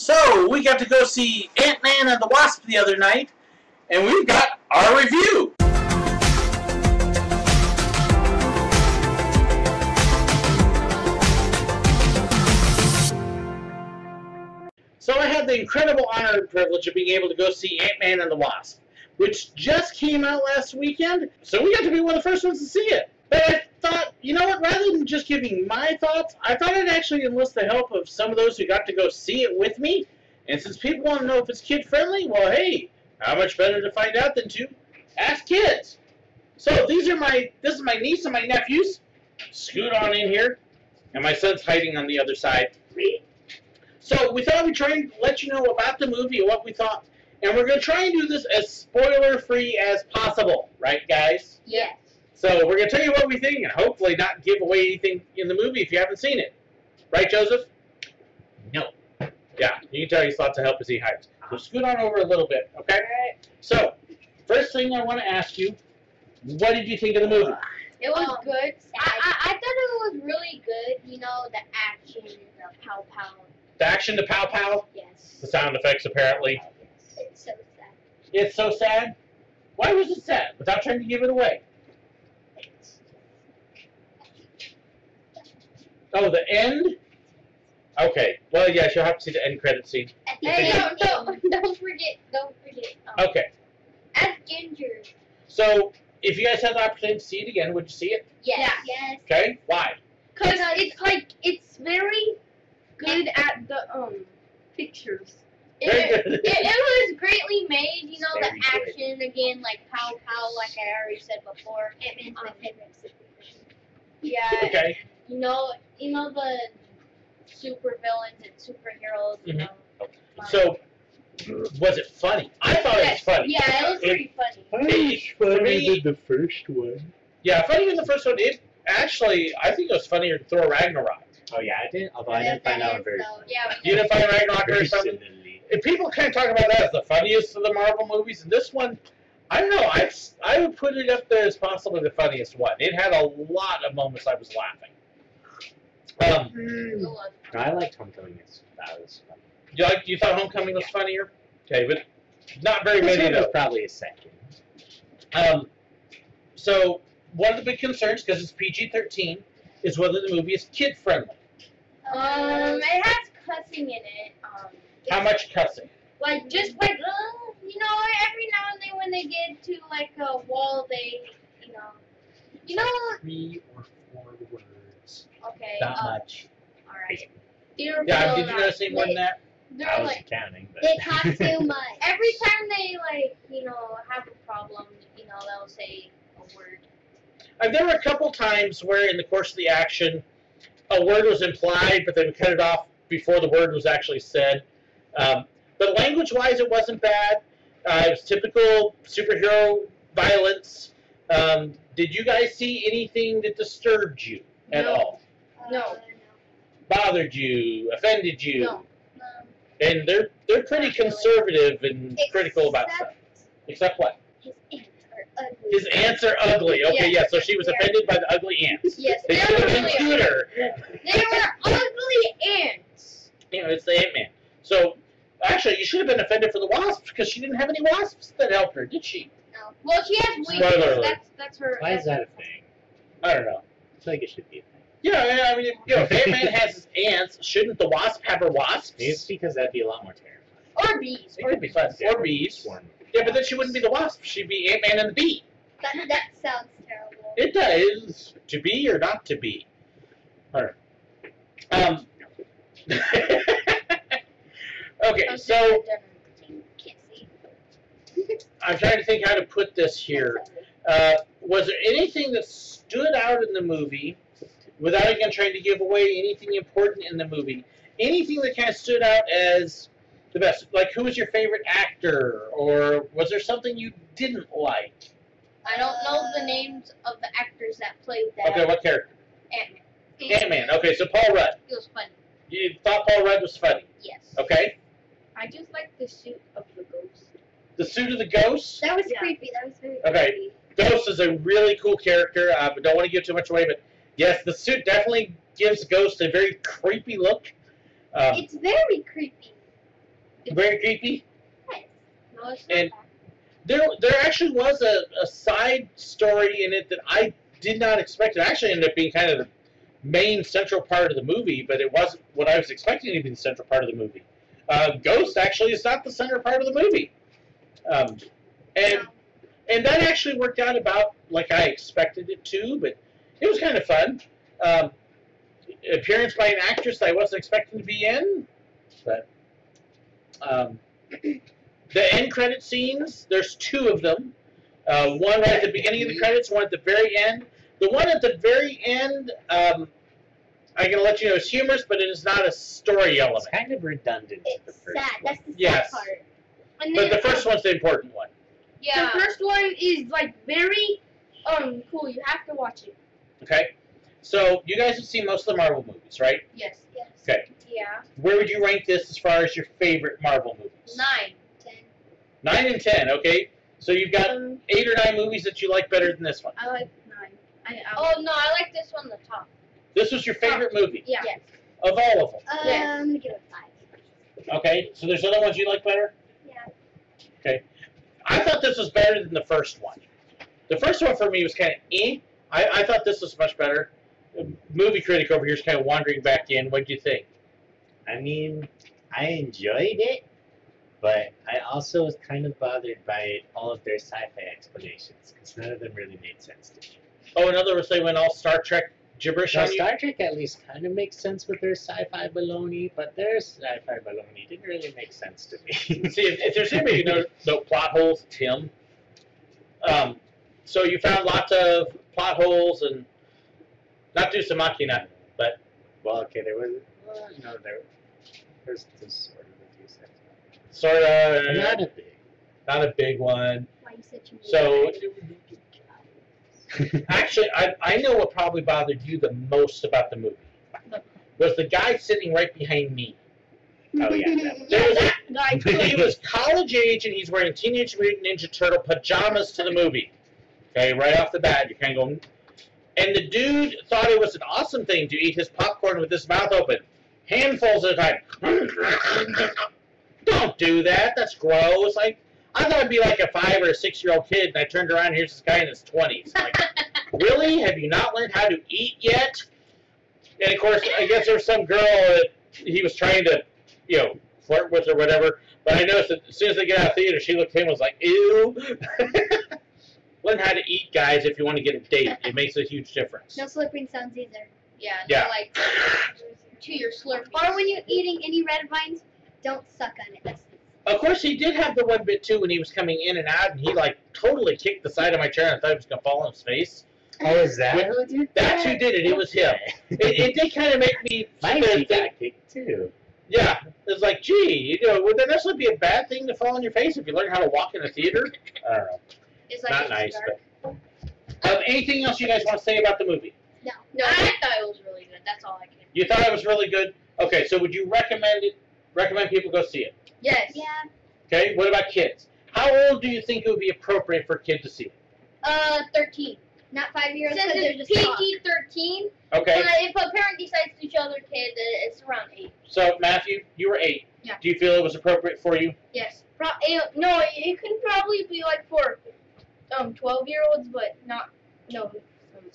So, we got to go see Ant-Man and the Wasp the other night, and we've got our review. So I had the incredible honor and privilege of being able to go see Ant-Man and the Wasp, which just came out last weekend, so we got to be one of the first ones to see it. But I thought, you know what, rather than just giving my thoughts, I thought I'd actually enlist the help of some of those who got to go see it with me. And since people want to know if it's kid-friendly, well, hey, how much better to find out than to ask kids. So this is my niece and my nephews. Scoot on in here. And my son's hiding on the other side. So we thought we'd try and let you know about the movie and what we thought. And we're going to try and do this as spoiler-free as possible. Right, guys? Yes. So we're going to tell you what we think and hopefully not give away anything in the movie if you haven't seen it. Right, Joseph? No. Yeah, you can tell he's lots of help as he hides. So scoot on over a little bit, okay? Alright. So, first thing I want to ask you, what did you think of the movie? It was good. I thought it was really good. You know, the action, the pow-pow. The action, the pow-pow? Yes. The sound effects, apparently. It's so sad. It's so sad? Why was it sad? Without trying to give it away. Oh, the end? Okay. Well, yes, you'll have to see the end credit scene. Hey, don't forget. Okay. Ask Ginger. So, if you guys had the opportunity to see it again, would you see it? Yes. Yes. Okay. Why? Because it's very good at the pictures. It was greatly made, you know, Very the action again, like pow pow, like I already said before. Ant-Man's my favorite superhero. Yeah. Okay. You know the super villains and superheroes. You know. So, was it funny? I thought it was funny. Yeah, it was pretty funny. Funnier than the first one. Yeah, funnier than the first one. It actually, I think it was funnier than Thor Ragnarok. Oh yeah, I didn't. Although I didn't find out very. Yeah. You didn't find Ragnarok very funny? Recently. And people kind of talk about that as the funniest of the Marvel movies, and this one, I don't know, I would put it up there as possibly the funniest one. It had a lot of moments I was laughing. I liked Homecoming. That was funny. You thought Homecoming was funnier? Okay, but not very This many one of was those. probably a second. So, one of the big concerns, because it's PG-13, is whether the movie is kid-friendly. It has cussing in it. How much cussing? Like, just like, you know, every now and then when they get to, like, a wall, they, you know, 3 or 4 words. okay, Not much. alright. Yeah, did you notice any more than that? They're I like, wasn't counting, but they talk too much. Every time they, like, you know, have a problem, you know, they'll say a word. There were a couple times where in the course of the action, a word was implied, but they would cut it off before the word was actually said. But language-wise, it wasn't bad. It was typical superhero violence. Did you guys see anything that disturbed you at all? No. Bothered you? Offended you? No. And they're pretty conservative and critical about stuff. Except what? His ants are ugly. His ants are ugly. Okay, yeah, so she was Yeah. offended by the ugly ants. Yes, They they should were have been really cuter. They were ugly ants. You know, it's the Ant-Man. So, actually, you should have been offended for the wasps, because she didn't have any wasps that helped her, did she? No. Well, she has wings. Spoiler alert. That's her. why is that a thing? I don't know. I feel like it should be a thing. Yeah, I mean, if Ant-Man has his ants, shouldn't the wasp have her wasps? Maybe it's because that'd be a lot more terrifying. Or bees. It could be fun. Or bees. Swarm. Yeah, but then she wouldn't be the wasp. She'd be Ant-Man and the bee. That sounds terrible. It does. To be or not to be. Alright. Okay, so Can't see. I'm trying to think how to put this here. Was there anything that stood out in the movie, without again trying to give away anything important in the movie, anything that kind of stood out as the best? Like, who was your favorite actor, or was there something you didn't like? I don't know the names of the actors that played that. Okay, what character? Ant-Man. Ant-Man. Okay, so Paul Rudd. It was funny. You thought Paul Rudd was funny. Yes. Okay. I just like the suit of the ghost. The suit of the Ghost. That was Yeah. creepy. That was very Okay. creepy. Ghost is a really cool character. But don't want to give too much away, but yes, the suit definitely gives Ghost a very creepy look. It's very creepy. Very creepy. No, it's And- not There actually was a side story in it that I did not expect. It actually ended up being kind of the main central part of the movie, but it wasn't what I was expecting to be the central part of the movie. Ghost actually is not the center part of the movie. And that actually worked out about like I expected it to, but it was kind of fun. Appearance by an actress I wasn't expecting to be in, but the end credit scenes, there's two of them. One right at the beginning of the credits, one at the very end. The one at the very end, I'm going to let you know, is humorous, but it is not a story element. It's kind of redundant to the It's first sad. one. That's the sad Yes. part. And But then, the first one's the important one. Yeah. the first one is like very cool. You have to watch it. Okay? So, you guys have seen most of the Marvel movies, right? Yes. Yes. Okay. Yeah. Where would you rank this as far as your favorite Marvel movies? 9, 10. 9 and 10, okay? So you've got 8 or 9 movies that you like better than this one. I like 9. Oh no, I like this one the top. This was your favorite movie Yeah. Yes. of all of them. Yes. I'm gonna give it 5. Okay, so there's other ones you like better? Yeah. Okay. I thought this was better than the first one. The first one for me was kind of eh. I thought this was much better. The movie critic over here is kind of wandering back in. What do you think? I mean, I enjoyed it, but I also was kind of bothered by all of their sci-fi explanations, because none of them really made sense to me. Oh, in other words, they went all Star Trek gibberish Now, on you? Star Trek at least kind of makes sense with their sci-fi baloney, but their sci-fi baloney didn't really make sense to me. See, if there's anybody who knows plot holes, it's him. So you found lots of plot holes and not Deus Machina, but Well, okay, there was, there's this sort of a few sense. sort of Not a big. not a big one. Why you such a So actually, I know what probably bothered you the most about the movie was the guy sitting right behind me. Oh, yeah, that There was Guy, he was college age and he's wearing Teenage Mutant Ninja Turtle pajamas to the movie. Okay, right off the bat, you're kind of going. And the dude thought it was an awesome thing to eat his popcorn with his mouth open, handfuls at a time. Don't do that. That's gross. I thought it'd be like a 5 or 6-year-old kid, and I turned around. Here's this guy in his 20s. I'm like, really? Have you not learned how to eat yet? And of course, I guess there was some girl that he was trying to, flirt with or whatever. But I noticed that as soon as they get out of theater, she looked at him and was like, ew. Learn how to eat, guys, if you want to get a date. It makes a huge difference. No slurping sounds either. yeah, Yeah. they're like to your Slurpees. Or when you're eating any red vines, don't suck on it. That's Of course, he did have the one bit, too, when he was coming in and out, and he, totally kicked the side of my chair and I thought he was going to fall on his face. Oh, is that who did That's who did it. It was him. It did kind of make me My think, got kicked too. yeah, it's like, gee, would that necessarily be a bad thing to fall on your face if you learn how to walk in a theater? I don't know. It's like Not it's nice, dark. but... anything else you guys want to say about the movie? no. No, I thought it was really good. That's all I can. You thought it was really good? Okay, so would you recommend people go see it? Yes. Yeah. Okay, what about kids? How old do you think it would be appropriate for a kid to see it? 13. Not 5-year-olds Since because they're it's just talk. PG-13, Okay, but if a parent decides to show their kid, it's around 8. so Matthew, you were 8. Yeah. Do you feel it was appropriate for you? Yes. No, it can probably be like for 12-year-olds, but not. No.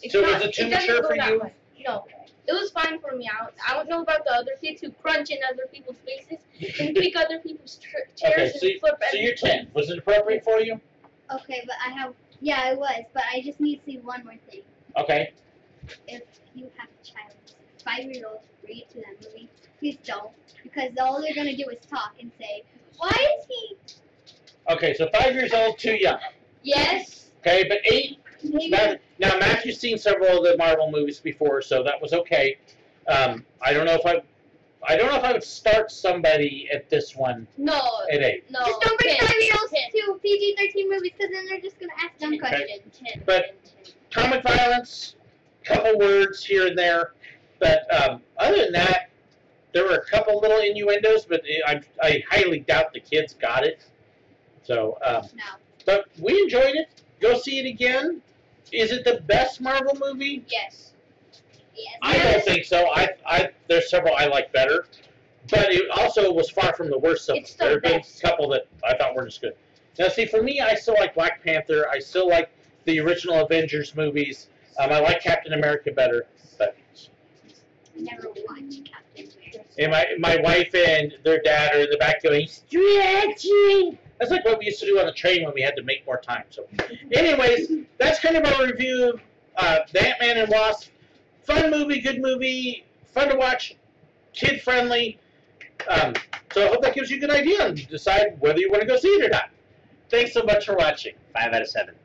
It's So not, was it too doesn't mature go for that you? much. No. It was fine for me. I don't know about the other kids who crunch in other people's faces and pick other people's chairs Okay, and flip so you're everything. 10. Was it appropriate for you? Okay, but it was, but I just need to see one more thing. Okay. If you have a child, 5-year-olds, bring it to that movie. Please don't, because all they're gonna do is talk and say, "Why is he?" Okay, so 5 years old, too young. Yes. Okay, but 8. Maybe Now Matthew's seen several of the Marvel movies before, so that was okay. I don't know if I would start somebody at this one No. at 8. No. just don't bring 10, 5-year-olds 10, to PG-13 movies, because then they're just gonna ask dumb 10, questions. 10, But 10. comic violence, couple words here and there, but other than that, there were a couple little innuendos, but I highly doubt the kids got it. So, No. but we enjoyed it. Go see it again. Is it the best Marvel movie? Yes. Yes. I don't think so. There's several I like better. but it also was far from the worst of them. It's the There have been best. a couple that I thought were just good. Now, see, for me, I still like Black Panther. I still like the original Avengers movies. I like Captain America better. But I never watched Captain America. and my wife and their dad are in the back going, stretching. That's like what we used to do on the train when we had to make more time. So, anyways, that's kind of our review of the Man and Wasp. Fun movie, good movie, fun to watch, kid-friendly. So I hope that gives you a good idea and decide whether you want to go see it or not. Thanks so much for watching. 5 out of 7.